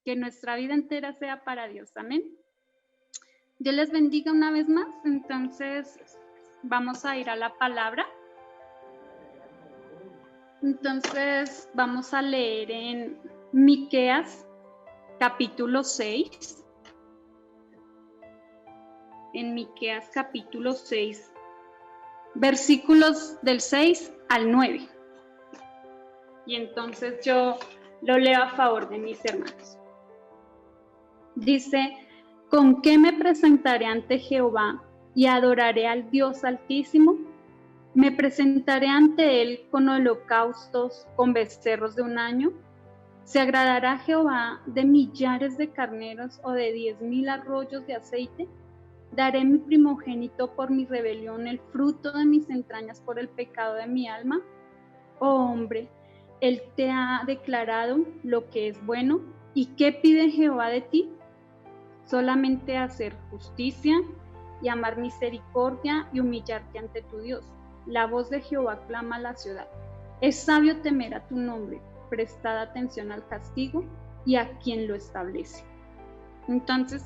que nuestra vida entera sea para Dios. Amén. Dios les bendiga una vez más. Entonces, vamos a ir a la palabra. Entonces, vamos a leer en Miqueas, capítulo 6. En Miqueas, capítulo 6, versículos del 6 al 9. Y entonces yo lo leo a favor de mis hermanos. Dice: ¿con qué me presentaré ante Jehová y adoraré al Dios Altísimo? ¿Me presentaré ante él con holocaustos, con becerros de un año? ¿Se agradará Jehová de millares de carneros o de 10,000 arroyos de aceite? ¿Daré mi primogénito por mi rebelión, el fruto de mis entrañas por el pecado de mi alma? Oh hombre, él te ha declarado lo que es bueno. ¿Y qué pide Jehová de ti? Solamente hacer justicia y amar misericordia y humillarte ante tu Dios. La voz de Jehová clama a la ciudad. Es sabio temer a tu nombre, prestad atención al castigo y a quien lo establece. Entonces,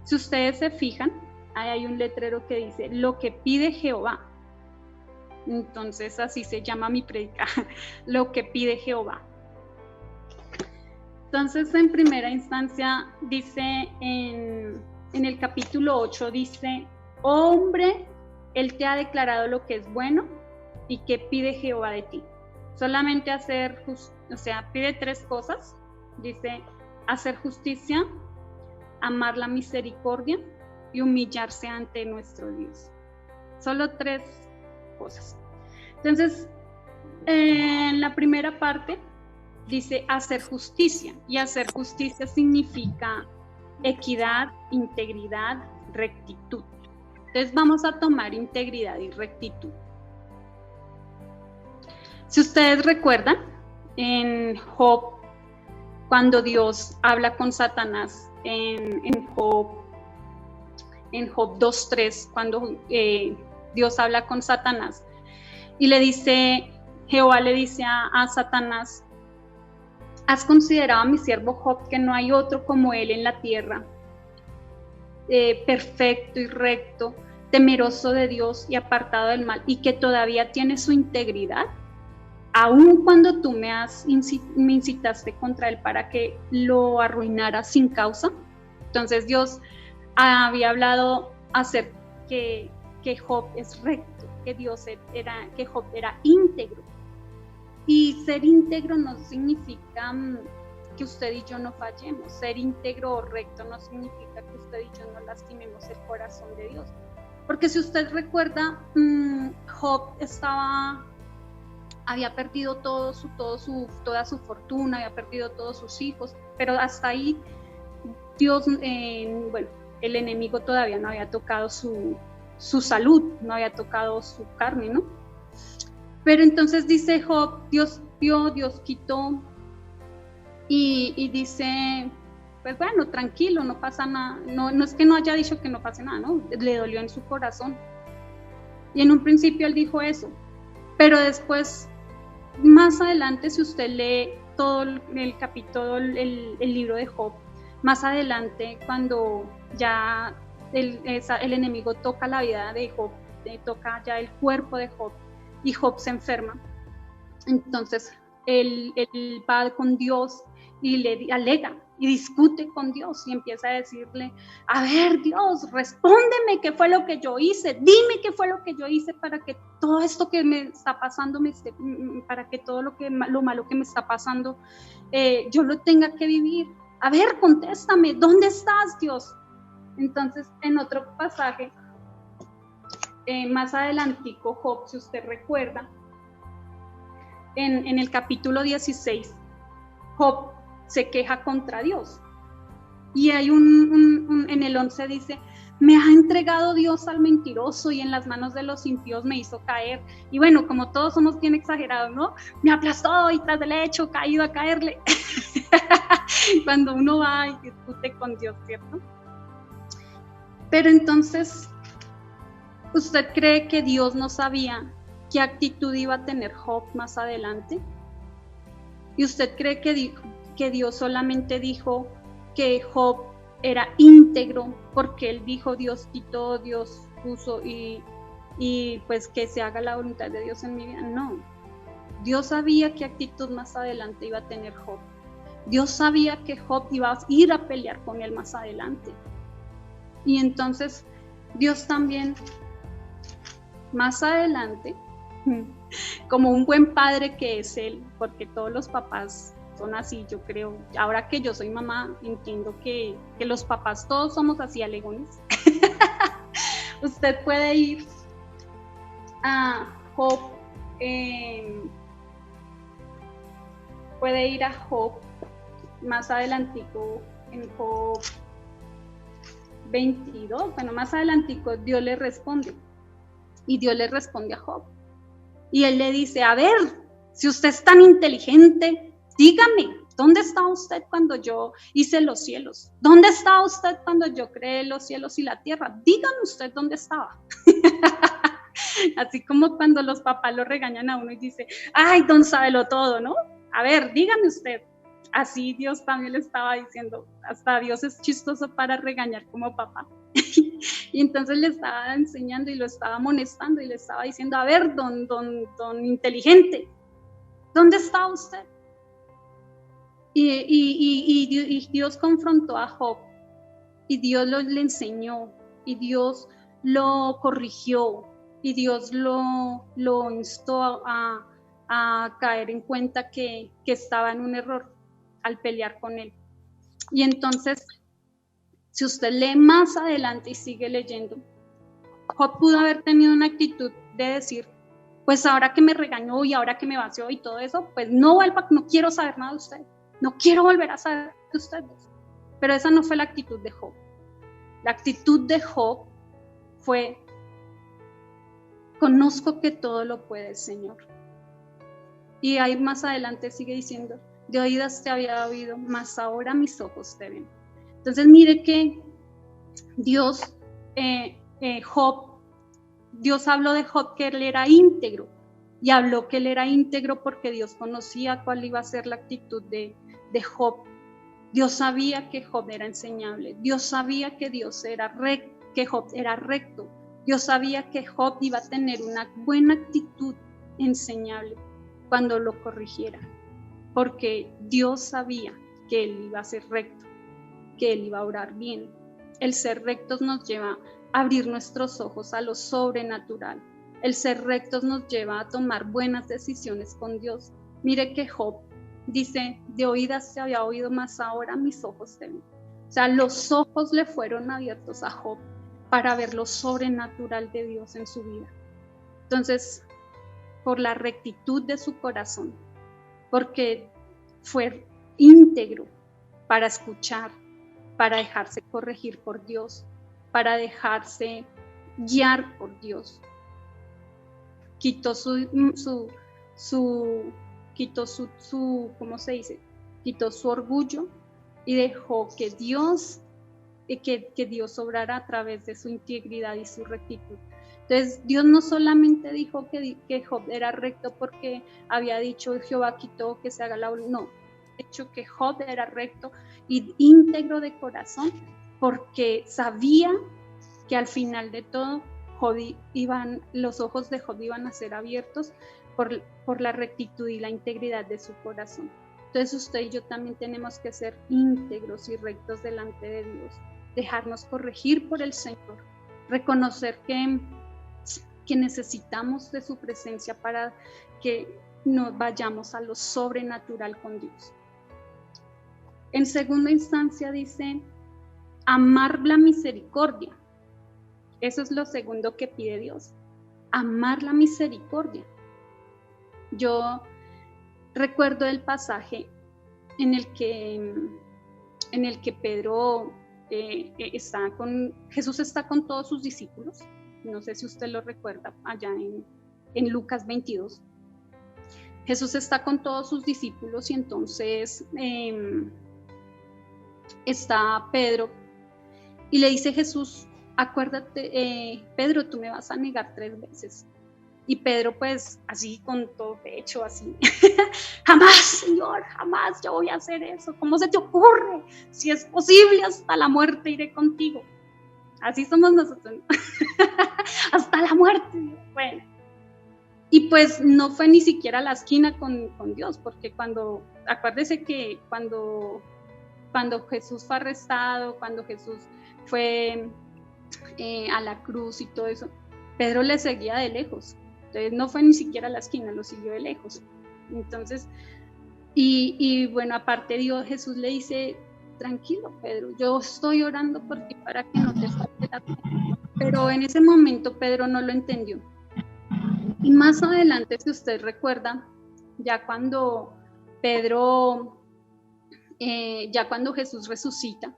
si ustedes se fijan, ahí hay un letrero que dice lo que pide Jehová. Entonces así se llama mi prédica, lo que pide Jehová. Entonces, en primera instancia dice en el capítulo 8, dice: oh hombre, él te ha declarado lo que es bueno. ¿Y qué pide Jehová de ti? Solamente hacer, pide 3 cosas. Dice: hacer justicia, amar la misericordia y humillarse ante nuestro Dios. Solo 3 cosas. Entonces, en la primera parte dice hacer justicia, y hacer justicia significa equidad, integridad, rectitud. Entonces vamos a tomar integridad y rectitud. Si ustedes recuerdan, en Job, cuando Dios habla con Satanás, en Job 2:3, cuando Dios habla con Satanás y le dice, Jehová le dice a Satanás: ¿has considerado a mi siervo Job, que no hay otro como él en la tierra, perfecto y recto, temeroso de Dios y apartado del mal, y que todavía tiene su integridad? Aun cuando tú me incitaste contra él para que lo arruinara sin causa. Entonces Dios había hablado acerca que Job es recto, que Job era íntegro. Y ser íntegro no significa que usted y yo no fallemos. Ser íntegro o recto no significa que usted y yo no lastimemos el corazón de Dios. Porque si usted recuerda, Job había perdido toda su fortuna, había perdido todos sus hijos, pero hasta ahí Dios, el enemigo todavía no había tocado su salud, no había tocado su carne, ¿no? Pero entonces dice Job, Dios dio, Dios quitó, y dice, pues bueno, tranquilo, no pasa nada. No es que no haya dicho que no pase nada, ¿no? Le dolió en su corazón. Y en un principio él dijo eso, pero después, más adelante, si usted lee todo el capítulo, el libro de Job, más adelante, cuando ya el enemigo toca la vida de Job, toca ya el cuerpo de Job, y Job se enferma, entonces él va con Dios y le alega y discute con Dios y empieza a decirle: a ver, Dios, respóndeme qué fue lo que yo hice, dime qué fue lo que yo hice para que todo esto que me está pasando, para que todo lo malo que me está pasando, yo lo tenga que vivir. A ver, contéstame, ¿dónde estás, Dios? Entonces, en otro pasaje, más adelantico, Job, si usted recuerda, en el capítulo 16, Job se queja contra Dios. Y hay en el 11 dice: me ha entregado Dios al mentiroso, y en las manos de los impíos me hizo caer. Y bueno, como todos somos bien exagerados, ¿no? Me aplastó y tras del hecho caído a caerle. Cuando uno va y discute con Dios, ¿cierto? Pero entonces, ¿usted cree que Dios no sabía qué actitud iba a tener Job más adelante? ¿Y usted cree que Dios solamente dijo: que Job era íntegro porque él dijo Dios quitó, Dios puso y pues que se haga la voluntad de Dios en mi vida. No, Dios sabía qué actitud más adelante iba a tener Job. Dios sabía que Job iba a ir a pelear con él más adelante. Y entonces Dios también más adelante, como un buen padre que es él, porque todos los papás son así, yo creo. Ahora que yo soy mamá, entiendo que los papás todos somos así alegones. Usted puede ir a Job, puede ir a Job más adelantico, en Job 22, bueno, más adelantico Dios le responde, y Dios le responde a Job, y él le dice, a ver, si usted es tan inteligente, dígame, ¿dónde estaba usted cuando yo hice los cielos? ¿Dónde estaba usted cuando yo creé los cielos y la tierra? Dígame usted dónde estaba. Así como cuando los papás lo regañan a uno y dice, ay, don sábelo todo, ¿no? A ver, dígame usted. Así Dios también le estaba diciendo, hasta Dios es chistoso para regañar como papá. Y entonces le estaba enseñando y lo estaba amonestando y le estaba diciendo, a ver, don inteligente, ¿dónde está usted? Y Dios confrontó a Job, y Dios le enseñó, y Dios lo corrigió, y Dios lo instó a caer en cuenta que estaba en un error al pelear con él. Y entonces, si usted lee más adelante y sigue leyendo, Job pudo haber tenido una actitud de decir, pues ahora que me regañó y ahora que me vació y todo eso, pues no quiero saber nada de usted, no quiero volver a saber de ustedes. Pero esa no fue la actitud de Job. La actitud de Job fue, conozco que todo lo puede el Señor. Y ahí más adelante sigue diciendo, de oídas te había oído, mas ahora mis ojos te ven. Entonces mire que Dios, Dios habló de Job que él era íntegro, y habló que él era íntegro porque Dios conocía cuál iba a ser la actitud de Job. Dios sabía que Job era enseñable, Dios sabía que que Job era recto, Dios sabía que Job iba a tener una buena actitud enseñable cuando lo corrigiera, porque Dios sabía que él iba a ser recto, que él iba a orar bien. El ser rectos nos lleva a abrir nuestros ojos a lo sobrenatural. El ser rectos nos lleva a tomar buenas decisiones con Dios. Mire que Job dice, de oídas te había oído, mas ahora mis ojos te ven. O sea, los ojos le fueron abiertos a Job para ver lo sobrenatural de Dios en su vida. Entonces, por la rectitud de su corazón, porque fue íntegro para escuchar, para dejarse corregir por Dios, para dejarse guiar por Dios. Quitó ¿cómo se dice? Quitó su orgullo y dejó que Dios obrara a través de su integridad y su rectitud. Entonces Dios no solamente dijo que Job era recto porque había dicho Jehová quitó que se haga la voluntad, no, de hecho que Job era recto y íntegro de corazón porque sabía que al final de todo los ojos de Job iban a ser abiertos por la rectitud y la integridad de su corazón. Entonces usted y yo también tenemos que ser íntegros y rectos delante de Dios, dejarnos corregir por el Señor, reconocer que necesitamos de su presencia para que nos vayamos a lo sobrenatural con Dios. En segunda instancia dice, amar la misericordia. Eso es lo segundo que pide Dios, amar la misericordia. Yo recuerdo el pasaje en el que Pedro Jesús está con todos sus discípulos. No sé si usted lo recuerda, allá en Lucas 22. Jesús está con todos sus discípulos y entonces está Pedro y le dice Jesús, acuérdate, Pedro, tú me vas a negar 3 veces. Y Pedro pues así con todo pecho, así, jamás, Señor, jamás yo voy a hacer eso, ¿cómo se te ocurre? Si es posible, hasta la muerte iré contigo. Así somos nosotros, ¿no? Hasta la muerte, bueno. Y pues no fue ni siquiera a la esquina con Dios, porque acuérdese que cuando Jesús fue arrestado, cuando Jesús fue a la cruz y todo eso, Pedro le seguía de lejos. Entonces no fue ni siquiera a la esquina, lo siguió de lejos. Entonces, y bueno, aparte Dios, Jesús le dice, tranquilo Pedro, yo estoy orando por ti para que no te falte la fe. Pero en ese momento Pedro no lo entendió. Y más adelante, si usted recuerda, ya cuando Jesús resucita,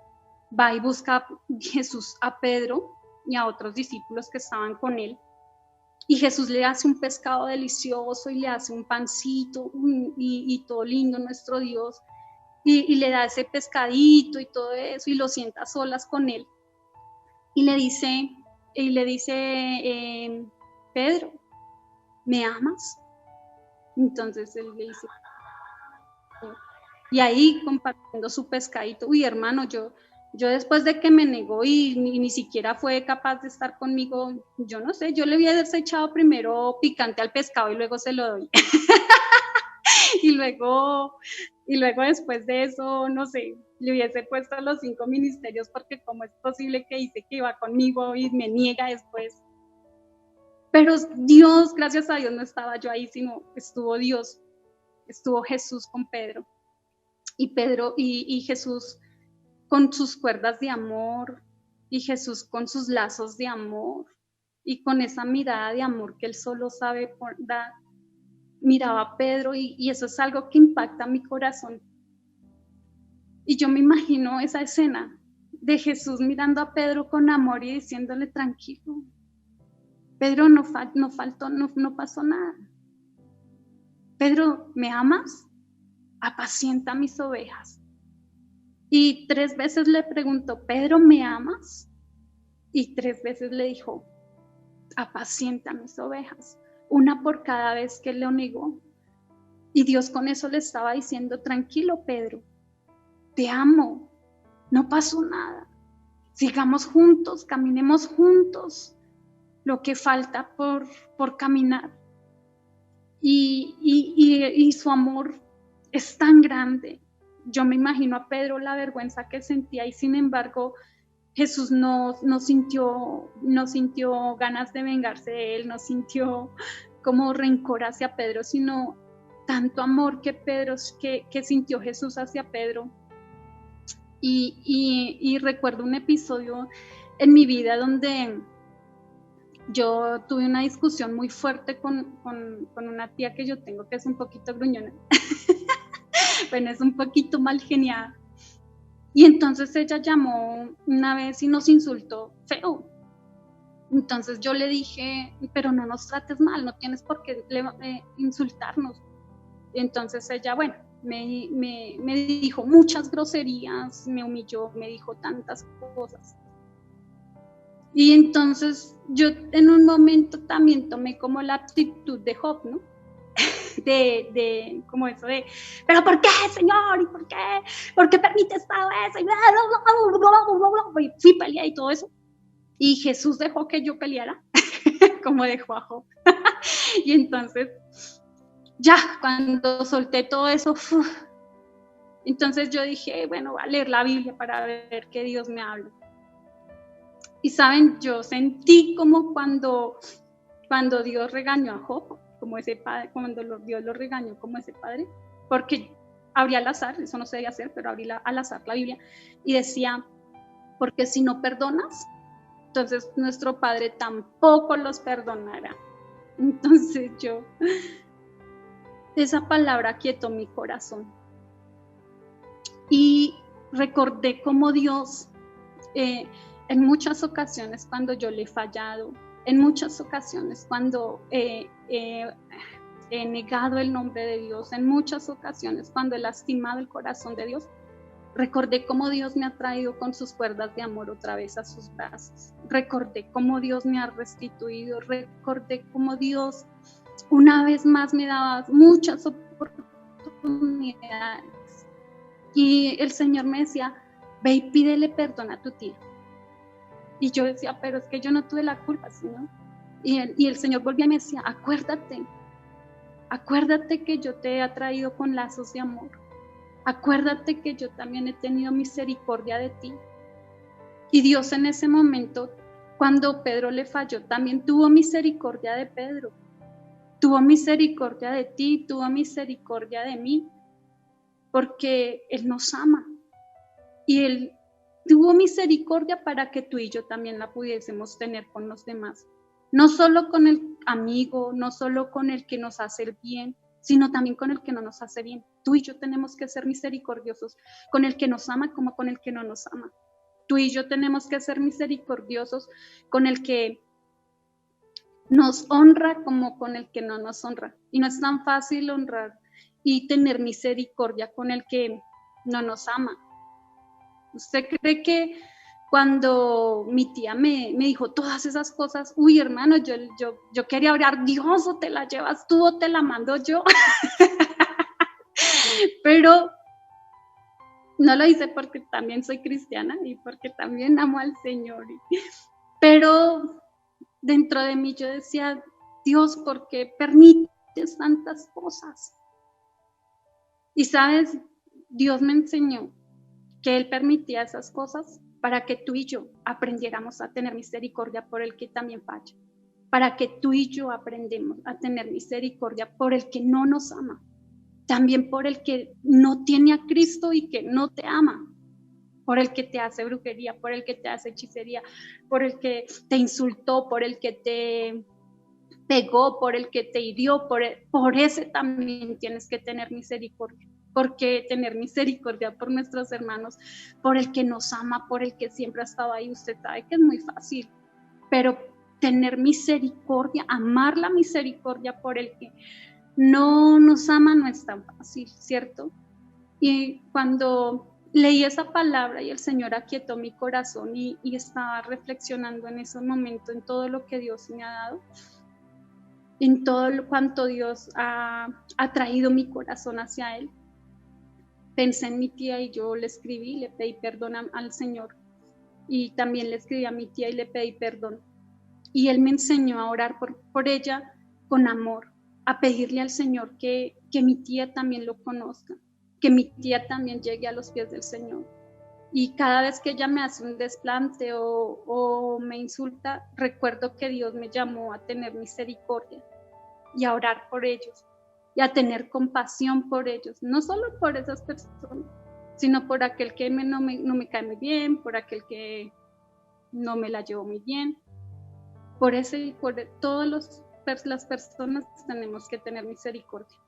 va y busca a Jesús a Pedro y a otros discípulos que estaban con él. Y Jesús le hace un pescado delicioso y le hace un pancito y todo lindo, nuestro Dios. Y le da ese pescadito y todo eso y lo sienta a solas con él. Y le dice, Pedro, ¿me amas? Entonces él le dice, y ahí compartiendo su pescadito, uy hermano, yo después de que me negó y ni siquiera fue capaz de estar conmigo, yo no sé, yo le hubiera echado primero picante al pescado y luego se lo doy. y luego después de eso, no sé, le hubiese puesto los 5 ministerios, porque cómo es posible que dice que iba conmigo y me niega después. Pero Dios, gracias a Dios, no estaba yo ahí, sino estuvo Dios, estuvo Jesús con Pedro. Y Pedro y Jesús con sus cuerdas de amor, y Jesús con sus lazos de amor, y con esa mirada de amor que él solo sabe dar, miraba a Pedro, y eso es algo que impacta mi corazón. Y yo me imagino esa escena de Jesús mirando a Pedro con amor y diciéndole, tranquilo, Pedro, no pasó nada. Pedro, ¿me amas? Apacienta mis ovejas. Y 3 veces le preguntó, Pedro, ¿me amas? Y 3 veces le dijo, apacienta mis ovejas. Una por cada vez que él lo negó. Y Dios con eso le estaba diciendo, tranquilo, Pedro, te amo, no pasó nada. Sigamos juntos, caminemos juntos lo que falta por caminar. Y su amor es tan grande. Yo me imagino a Pedro la vergüenza que sentía, y sin embargo Jesús no sintió ganas de vengarse de él, no sintió como rencor hacia Pedro, sino tanto amor que sintió Jesús hacia Pedro. Y recuerdo un episodio en mi vida donde yo tuve una discusión muy fuerte con una tía que yo tengo, que es un poquito gruñona. Bueno, es un poquito mal geniada. Y entonces ella llamó una vez y nos insultó feo. Entonces yo le dije, pero no nos trates mal, no tienes por qué insultarnos. Entonces ella, bueno, me dijo muchas groserías, me humilló, me dijo tantas cosas. Y entonces yo en un momento también tomé como la actitud de Job, ¿no? De como eso de, pero ¿por qué, Señor? ¿Y por qué? ¿Por qué permites todo eso? Y fui pelear y todo eso. Y Jesús dejó que yo peleara, como dejó a Job. Y entonces, ya, cuando solté todo eso, entonces yo dije, bueno, voy a leer la Biblia para ver que Dios me habla. Y saben, yo sentí como cuando Dios regañó a Job, como ese padre, cuando Dios lo regañó como ese padre, porque abrí al azar, eso no se debía hacer, pero abrí al azar la Biblia y decía, porque si no perdonas, entonces nuestro Padre tampoco los perdonará. Entonces esa palabra quietó mi corazón. Y recordé cómo Dios, en muchas ocasiones cuando yo le he fallado, en muchas ocasiones cuando he negado el nombre de Dios, en muchas ocasiones cuando he lastimado el corazón de Dios, Recordé cómo Dios me ha traído con sus cuerdas de amor otra vez a sus brazos. Recordé cómo Dios me ha restituido. Recordé cómo Dios una vez más me daba muchas oportunidades. Y el Señor me decía, ve y pídele perdón a tu tía. Y yo decía, pero es que yo no tuve la culpa, ¿no? Y el Señor volvía y me decía, acuérdate que yo te he traído con lazos de amor. Acuérdate que yo también he tenido misericordia de ti. Y Dios en ese momento, cuando Pedro le falló, también tuvo misericordia de Pedro. Tuvo misericordia de ti, tuvo misericordia de mí, porque Él nos ama. Y Él tuvo misericordia para que tú y yo también la pudiésemos tener con los demás. No solo con el amigo, no solo con el que nos hace el bien, sino también con el que no nos hace bien. Tú y yo tenemos que ser misericordiosos con el que nos ama como con el que no nos ama. Tú y yo tenemos que ser misericordiosos con el que nos honra como con el que no nos honra. Y no es tan fácil honrar y tener misericordia con el que no nos ama. ¿Usted cree que cuando mi tía me dijo todas esas cosas, uy, hermano, yo quería orar, Dios, o te la llevas tú o te la mando yo? Pero no lo hice porque también soy cristiana y porque también amo al Señor. Pero dentro de mí yo decía, Dios, ¿por qué permites tantas cosas? Y sabes, Dios me enseñó que Él permitía esas cosas para que tú y yo aprendiéramos a tener misericordia por el que también falla, para que tú y yo aprendamos a tener misericordia por el que no nos ama, también por el que no tiene a Cristo y que no te ama, por el que te hace brujería, por el que te hace hechicería, por el que te insultó, por el que te pegó, por el que te hirió, por ese también tienes que tener misericordia. Porque tener misericordia por nuestros hermanos, por el que nos ama, por el que siempre ha estado ahí, usted sabe que es muy fácil, pero tener misericordia, amar la misericordia por el que no nos ama no es tan fácil, ¿cierto? Y cuando leí esa palabra y el Señor aquietó mi corazón y estaba reflexionando en ese momento en todo lo que Dios me ha dado, en todo cuanto Dios ha traído mi corazón hacia Él, pensé en mi tía y yo le escribí, le pedí perdón al Señor y también le escribí a mi tía y le pedí perdón. Y Él me enseñó a orar por ella con amor, a pedirle al Señor que mi tía también lo conozca, que mi tía también llegue a los pies del Señor. Y cada vez que ella me hace un desplante o me insulta, recuerdo que Dios me llamó a tener misericordia y a orar por ellos y a tener compasión por ellos, no solo por esas personas, sino por aquel que no me cae muy bien, por aquel que no me la llevo muy bien, por todas las personas tenemos que tener misericordia,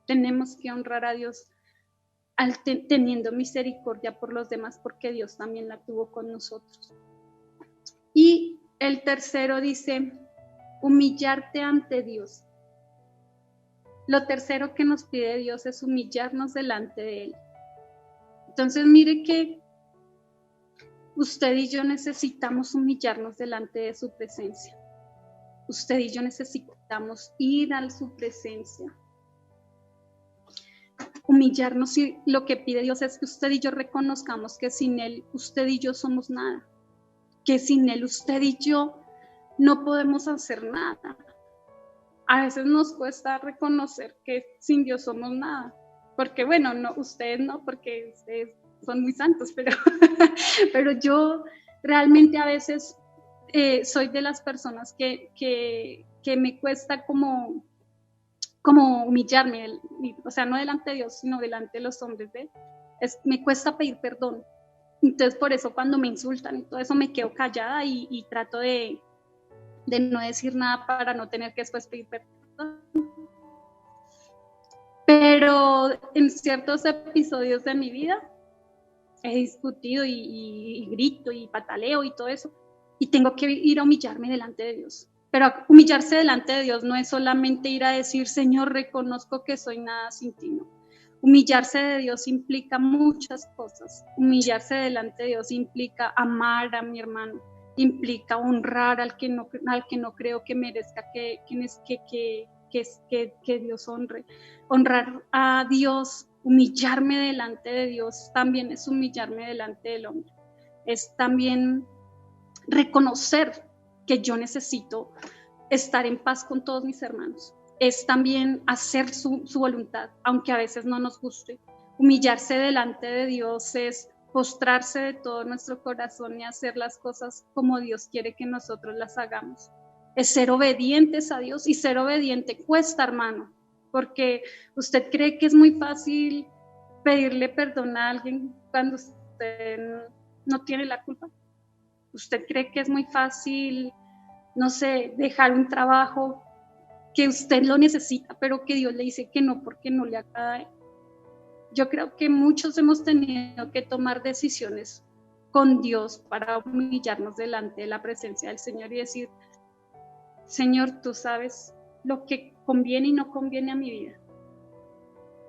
tenemos que honrar a Dios teniendo misericordia por los demás, porque Dios también la tuvo con nosotros. Y el tercero dice, humillarte ante Dios. Lo tercero que nos pide Dios es humillarnos delante de Él. Entonces, mire que usted y yo necesitamos humillarnos delante de su presencia. Usted y yo necesitamos ir a su presencia. Humillarnos, y lo que pide Dios es que usted y yo reconozcamos que sin Él, usted y yo somos nada. Que sin Él, usted y yo no podemos hacer nada. A veces nos cuesta reconocer que sin Dios somos nada, porque bueno, no, ustedes no, porque ustedes son muy santos, pero yo realmente a veces soy de las personas que me cuesta como humillarme, o sea, no delante de Dios, sino delante de los hombres, me cuesta pedir perdón. Entonces por eso cuando me insultan y todo eso me quedo callada y trato de no decir nada para no tener que después pedir perdón. Pero en ciertos episodios de mi vida he discutido y grito y pataleo y todo eso, y tengo que ir a humillarme delante de Dios. Pero humillarse delante de Dios no es solamente ir a decir, Señor, reconozco que soy nada sin ti, no. Humillarse de Dios implica muchas cosas. Humillarse delante de Dios implica amar a mi hermano, implica honrar al que no creo que merezca que Dios honre. Honrar a Dios, humillarme delante de Dios, también es humillarme delante del hombre. Es también reconocer que yo necesito estar en paz con todos mis hermanos. Es también hacer su voluntad, aunque a veces no nos guste. Humillarse delante de Dios es postrarse de todo nuestro corazón y hacer las cosas como Dios quiere que nosotros las hagamos. Es ser obedientes a Dios, y ser obediente cuesta, hermano, porque usted cree que es muy fácil pedirle perdón a alguien cuando usted no tiene la culpa. Usted cree que es muy fácil, no sé, dejar un trabajo que usted lo necesita, pero que Dios le dice que no porque no le agrada. Yo creo que muchos hemos tenido que tomar decisiones con Dios para humillarnos delante de la presencia del Señor y decir: Señor, tú sabes lo que conviene y no conviene a mi vida.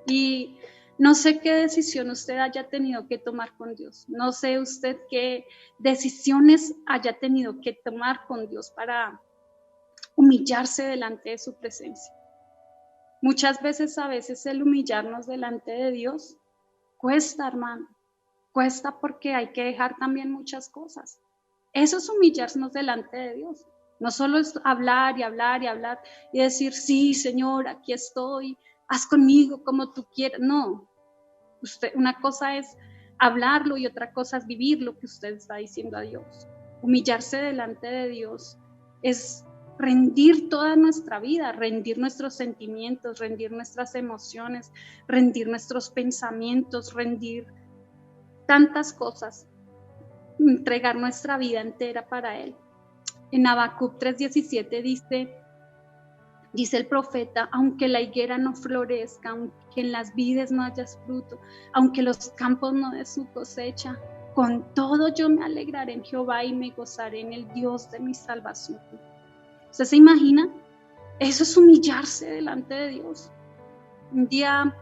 Y no sé qué decisión usted haya tenido que tomar con Dios. No sé usted qué decisiones haya tenido que tomar con Dios para humillarse delante de su presencia. Muchas veces, a veces el humillarnos delante de Dios cuesta, hermano. Cuesta porque hay que dejar también muchas cosas. Eso es humillarnos delante de Dios. No solo es hablar y hablar y hablar y decir: sí, Señor, aquí estoy, haz conmigo como tú quieras. No, una cosa es hablarlo y otra cosa es vivir lo que usted está diciendo a Dios. Humillarse delante de Dios es rendir toda nuestra vida, rendir nuestros sentimientos, rendir nuestras emociones, rendir nuestros pensamientos, rendir tantas cosas, entregar nuestra vida entera para Él. En Habacuc 3:17 dice el profeta: aunque la higuera no florezca, aunque en las vides no haya fruto, aunque los campos no den su cosecha, con todo yo me alegraré en Jehová y me gozaré en el Dios de mi salvación. ¿Usted se imagina? Eso es humillarse delante de Dios. Un día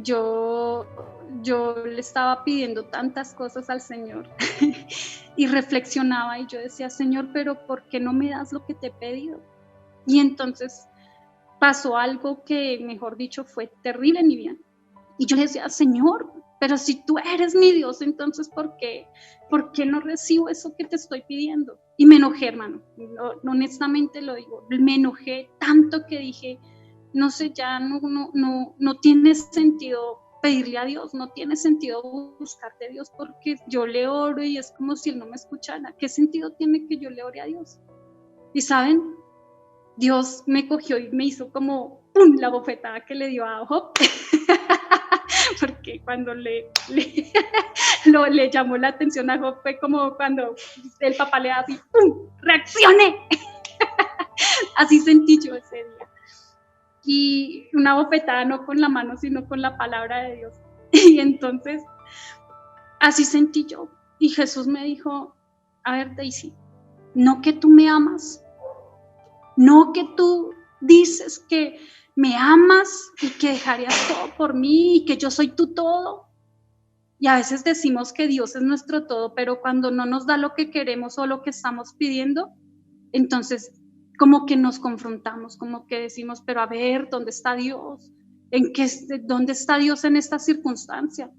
yo le estaba pidiendo tantas cosas al Señor y reflexionaba y yo decía: Señor, pero ¿por qué no me das lo que te he pedido? Y entonces pasó algo que, mejor dicho, fue terrible en mi vida. Y yo le decía: Señor, pero si tú eres mi Dios, entonces ¿por qué no recibo eso que te estoy pidiendo? Y me enojé, hermano, honestamente lo digo, me enojé tanto que dije: no sé, ya no tiene sentido pedirle a Dios, no tiene sentido buscarte a Dios, porque yo le oro y es como si Él no me escuchara. ¿Qué sentido tiene que yo le ore a Dios? Y ¿saben? Dios me cogió y me hizo como ¡pum!, la bofetada que le dio a Job. Porque cuando le llamó la atención a Job, fue como cuando el papá le da así, ¡pum!, ¡reaccione! Así sentí yo ese día. Y una bofetada no con la mano, sino con la palabra de Dios. Y entonces, así sentí yo. Y Jesús me dijo: a ver, Daisy, no que tú me amas, no que tú dices que me amas y que dejarías todo por mí y que yo soy tu todo. Y a veces decimos que Dios es nuestro todo, pero cuando no nos da lo que queremos o lo que estamos pidiendo, entonces como que nos confrontamos, como que decimos: pero a ver, ¿dónde está Dios? ¿Dónde está Dios en esta circunstancia?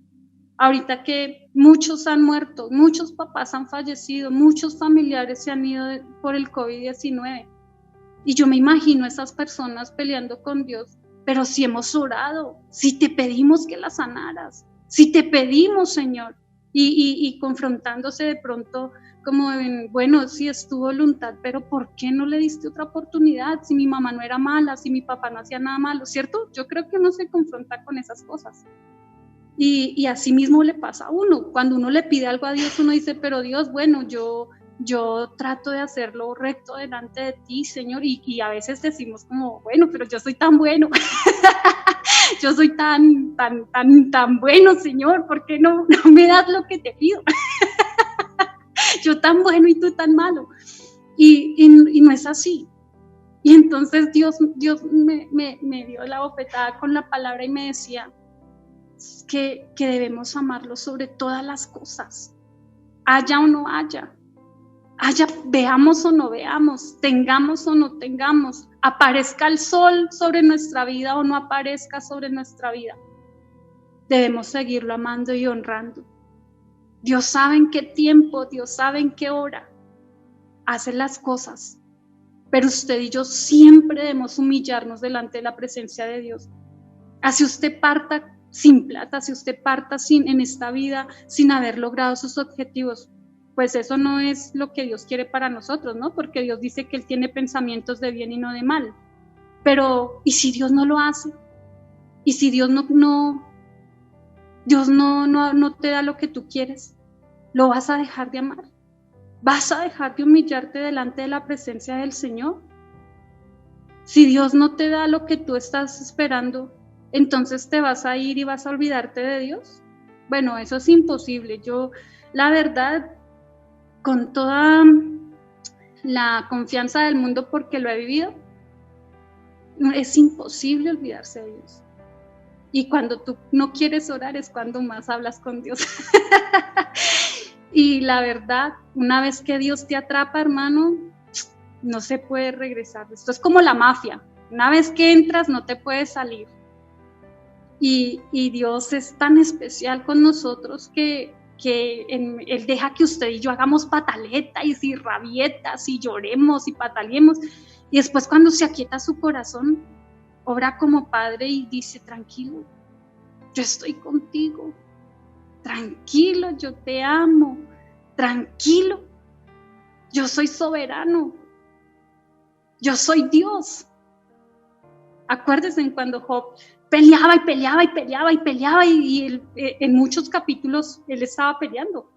Ahorita que muchos han muerto, muchos papás han fallecido, muchos familiares se han ido por el COVID-19. Y yo me imagino a esas personas peleando con Dios: pero si hemos orado, si te pedimos que la sanaras, si te pedimos, Señor, y confrontándose de pronto como bueno, sí es tu voluntad, pero ¿por qué no le diste otra oportunidad? Si mi mamá no era mala, si mi papá no hacía nada malo, ¿cierto? Yo creo que uno se confronta con esas cosas. Y así mismo le pasa a uno. Cuando uno le pide algo a Dios, uno dice: pero Dios, bueno, yo trato de hacerlo recto delante de ti, Señor, y a veces decimos como: bueno, pero yo soy tan bueno, yo soy tan bueno, Señor, ¿por qué no me das lo que te pido? Yo tan bueno y tú tan malo. Y no es así. Y entonces Dios me dio la bofetada con la palabra y me decía que debemos amarlo sobre todas las cosas, haya o no haya, veamos o no veamos, tengamos o no tengamos, aparezca el sol sobre nuestra vida o no aparezca sobre nuestra vida. Debemos seguirlo amando y honrando. Dios sabe en qué tiempo, Dios sabe en qué hora hace las cosas, pero usted y yo siempre debemos humillarnos delante de la presencia de Dios. Así usted parta sin plata, si usted parta en esta vida sin haber logrado sus objetivos, pues eso no es lo que Dios quiere para nosotros, ¿no? Porque Dios dice que Él tiene pensamientos de bien y no de mal. Pero, ¿y si Dios no lo hace? ¿Y si Dios no te da lo que tú quieres? ¿Lo vas a dejar de amar? ¿Vas a dejar de humillarte delante de la presencia del Señor? Si Dios no te da lo que tú estás esperando, entonces te vas a ir y vas a olvidarte de Dios. Bueno, eso es imposible. Yo, la verdad, con toda la confianza del mundo porque lo he vivido, es imposible olvidarse de Dios. Y cuando tú no quieres orar es cuando más hablas con Dios. Y la verdad, una vez que Dios te atrapa, hermano, no se puede regresar. Esto es como la mafia. Una vez que entras, no te puedes salir. Y Dios es tan especial con nosotros que Él deja que usted y yo hagamos pataletas y rabietas y lloremos y pataleemos. Y después cuando se aquieta su corazón, obra como padre y dice, tranquilo, yo estoy contigo. Tranquilo, yo te amo. Tranquilo, yo soy soberano. Yo soy Dios. Acuérdense en cuando Job peleaba y él, en muchos capítulos él estaba peleando.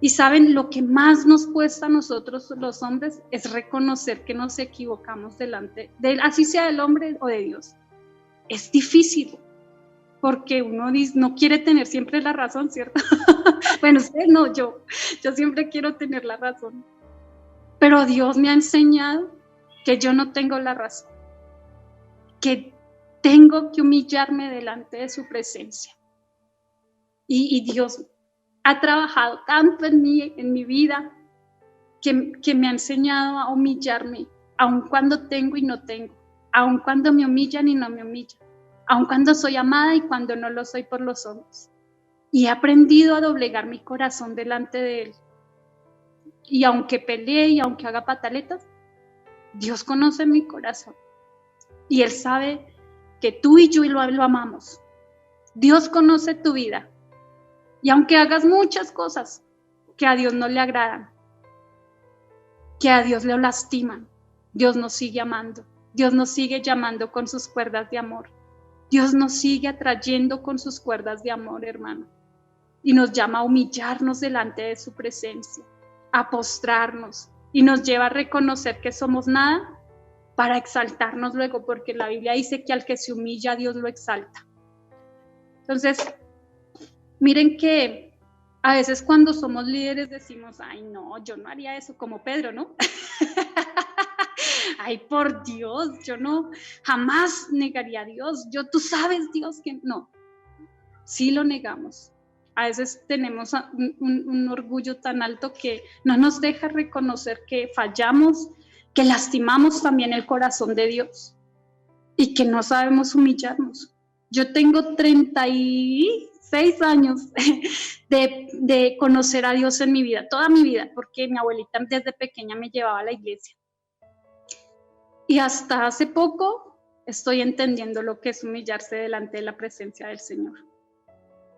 Y saben, lo que más nos cuesta a nosotros los hombres es reconocer que nos equivocamos delante de él, así sea del hombre o de Dios. Es difícil, porque uno no quiere tener siempre la razón, ¿cierto? Bueno, usted no, yo siempre quiero tener la razón. Pero Dios me ha enseñado que yo no tengo la razón, que tengo que humillarme delante de su presencia. Y Dios ha trabajado tanto en mí, en mi vida, que me ha enseñado a humillarme, aun cuando tengo y no tengo, aun cuando me humillan y no me humillan, aun cuando soy amada y cuando no lo soy por los hombres. Y he aprendido a doblegar mi corazón delante de Él. Y aunque pelee y aunque haga pataletas, Dios conoce mi corazón. Y Él sabe que tú y yo lo amamos. Dios conoce tu vida. Y aunque hagas muchas cosas que a Dios no le agradan, que a Dios le lastiman, Dios nos sigue amando. Dios nos sigue llamando con sus cuerdas de amor. Dios nos sigue atrayendo con sus cuerdas de amor, hermano. Y nos llama a humillarnos delante de su presencia, a postrarnos. Y nos lleva a reconocer que somos nada para exaltarnos luego, porque la Biblia dice que al que se humilla, Dios lo exalta. Entonces, miren que a veces cuando somos líderes decimos, ay no, yo no haría eso, como Pedro, ¿no? Ay, por Dios, yo no, jamás negaría a Dios. Tú sabes, Dios, que no. Sí lo negamos. A veces tenemos un orgullo tan alto que no nos deja reconocer que fallamos, que lastimamos también el corazón de Dios y que no sabemos humillarnos. Yo tengo 36 años de conocer a Dios en mi vida, toda mi vida, porque mi abuelita desde pequeña me llevaba a la iglesia. Y hasta hace poco estoy entendiendo lo que es humillarse delante de la presencia del Señor.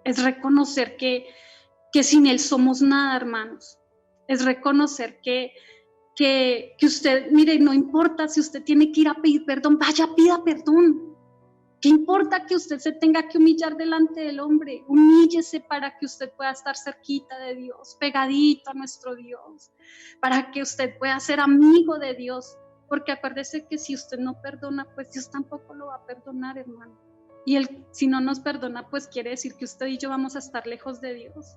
Es reconocer que sin Él somos nada, hermanos. Es reconocer que usted, mire, no importa si usted tiene que ir a pedir perdón, vaya, pida perdón. ¿Qué importa que usted se tenga que humillar delante del hombre? Humíllese para que usted pueda estar cerquita de Dios, pegadito a nuestro Dios, para que usted pueda ser amigo de Dios. Porque acuérdese que si usted no perdona, pues Dios tampoco lo va a perdonar, hermano. Y Él, si no nos perdona, pues quiere decir que usted y yo vamos a estar lejos de Dios.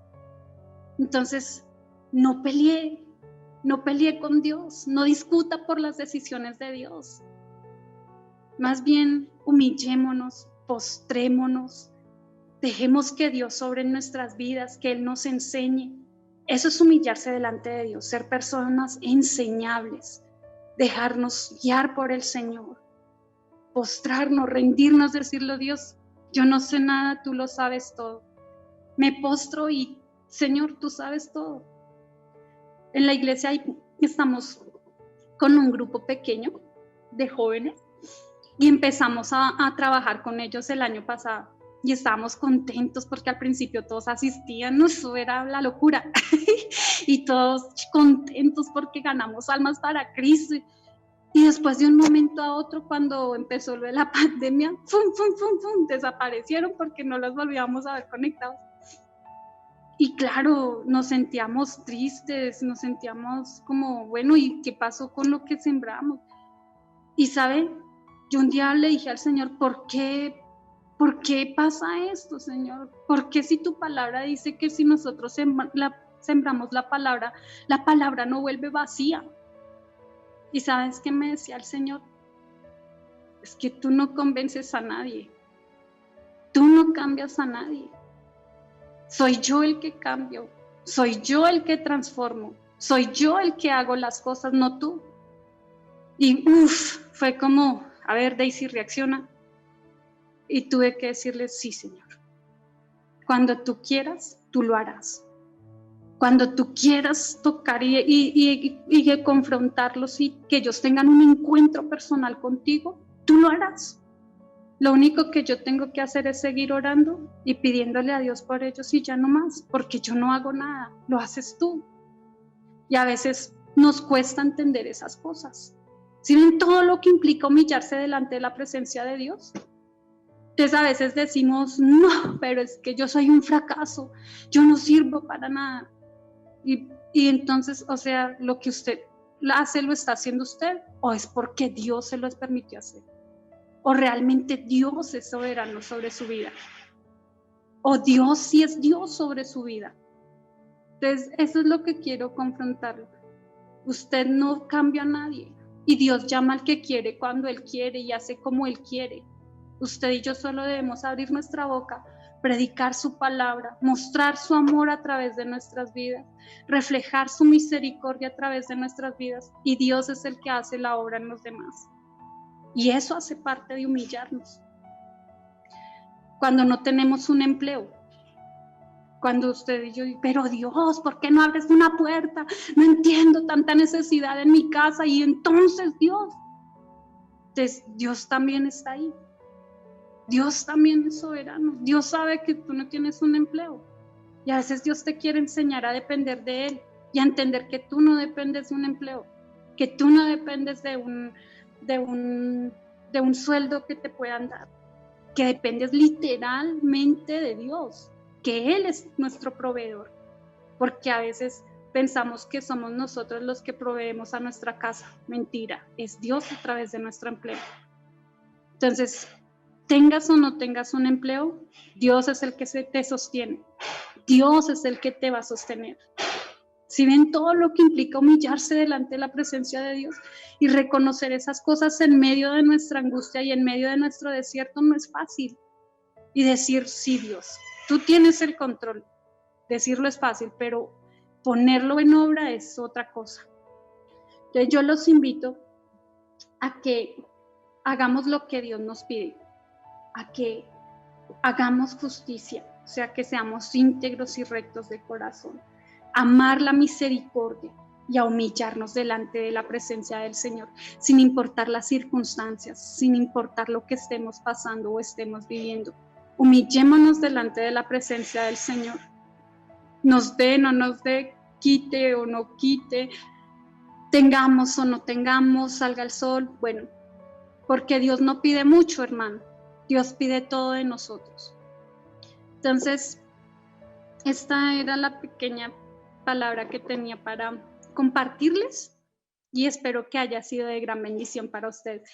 Entonces, no pelee, no pelee con Dios, no discuta por las decisiones de Dios. Más bien humillémonos, postrémonos, dejemos que Dios sobre nuestras vidas, que Él nos enseñe. Eso es humillarse delante de Dios, ser personas enseñables, dejarnos guiar por el Señor, postrarnos, rendirnos, decirle: Dios, yo no sé nada, tú lo sabes todo. Me postro y, Señor, tú sabes todo. En la iglesia estamos con un grupo pequeño de jóvenes y empezamos a trabajar con ellos el año pasado y estábamos contentos porque al principio todos asistían, eso era la locura y todos contentos porque ganamos almas para Cristo. Y después de un momento a otro, cuando empezó lo de la pandemia, desaparecieron porque no los volvíamos a ver conectados. Y claro, nos sentíamos tristes, nos sentíamos como, bueno, ¿y qué pasó con lo que sembramos? Y ¿saben? Yo un día le dije al Señor: ¿por qué pasa esto, Señor? ¿Por qué si tu palabra dice que si nosotros sembramos la palabra no vuelve vacía? ¿Y sabes qué me decía el Señor? Es que tú no convences a nadie, tú no cambias a nadie. Soy yo el que cambio, soy yo el que transformo, soy yo el que hago las cosas, no tú. Y fue como, a ver, Daisy, reacciona. Y tuve que decirle: sí, Señor. Cuando tú quieras, tú lo harás. Cuando tú quieras tocar y confrontarlos y que ellos tengan un encuentro personal contigo, tú lo harás. Lo único que yo tengo que hacer es seguir orando y pidiéndole a Dios por ellos y ya no más, porque yo no hago nada, lo haces tú. Y a veces nos cuesta entender esas cosas. ¿Sí ven todo lo que implica humillarse delante de la presencia de Dios? Entonces a veces decimos: no, pero es que yo soy un fracaso, yo no sirvo para nada. Y entonces, o sea, lo que usted hace, ¿lo está haciendo usted? ¿O es porque Dios se lo permitió hacer? ¿O realmente Dios es soberano sobre su vida? ¿O Dios sí es Dios sobre su vida? Entonces, eso es lo que quiero confrontarlo. Usted no cambia a nadie. Y Dios llama al que quiere cuando Él quiere y hace como Él quiere. Usted y yo solo debemos abrir nuestra boca, predicar su palabra, mostrar su amor a través de nuestras vidas, reflejar su misericordia a través de nuestras vidas. Y Dios es el que hace la obra en los demás. Y eso hace parte de humillarnos. Cuando no tenemos un empleo, cuando usted y yo, pero Dios, ¿por qué no abres una puerta? No entiendo tanta necesidad en mi casa. Y entonces Dios también está ahí. Dios también es soberano. Dios sabe que tú no tienes un empleo. Y a veces Dios te quiere enseñar a depender de Él y a entender que tú no dependes de un empleo, que tú no dependes de un sueldo que te puedan dar, que dependes literalmente de Dios, que Él es nuestro proveedor, porque a veces pensamos que somos nosotros los que proveemos a nuestra casa. Mentira, es Dios a través de nuestro empleo. Entonces, tengas o no tengas un empleo, Dios es el que te sostiene, Dios es el que te va a sostener. Si ven todo lo que implica humillarse delante de la presencia de Dios y reconocer esas cosas en medio de nuestra angustia y en medio de nuestro desierto, no es fácil. Y decir: sí, Dios, tú tienes el control. Decirlo es fácil, pero ponerlo en obra es otra cosa. Entonces yo los invito a que hagamos lo que Dios nos pide, a que hagamos justicia, o sea, que seamos íntegros y rectos de corazón, amar la misericordia y a humillarnos delante de la presencia del Señor, sin importar las circunstancias, sin importar lo que estemos pasando o estemos viviendo. Humillémonos delante de la presencia del Señor. Nos dé, no nos dé, quite o no quite, tengamos o no tengamos, salga el sol, bueno, porque Dios no pide mucho, hermano. Dios pide todo de nosotros. Entonces, esta era la pequeña palabra que tenía para compartirles y espero que haya sido de gran bendición para ustedes.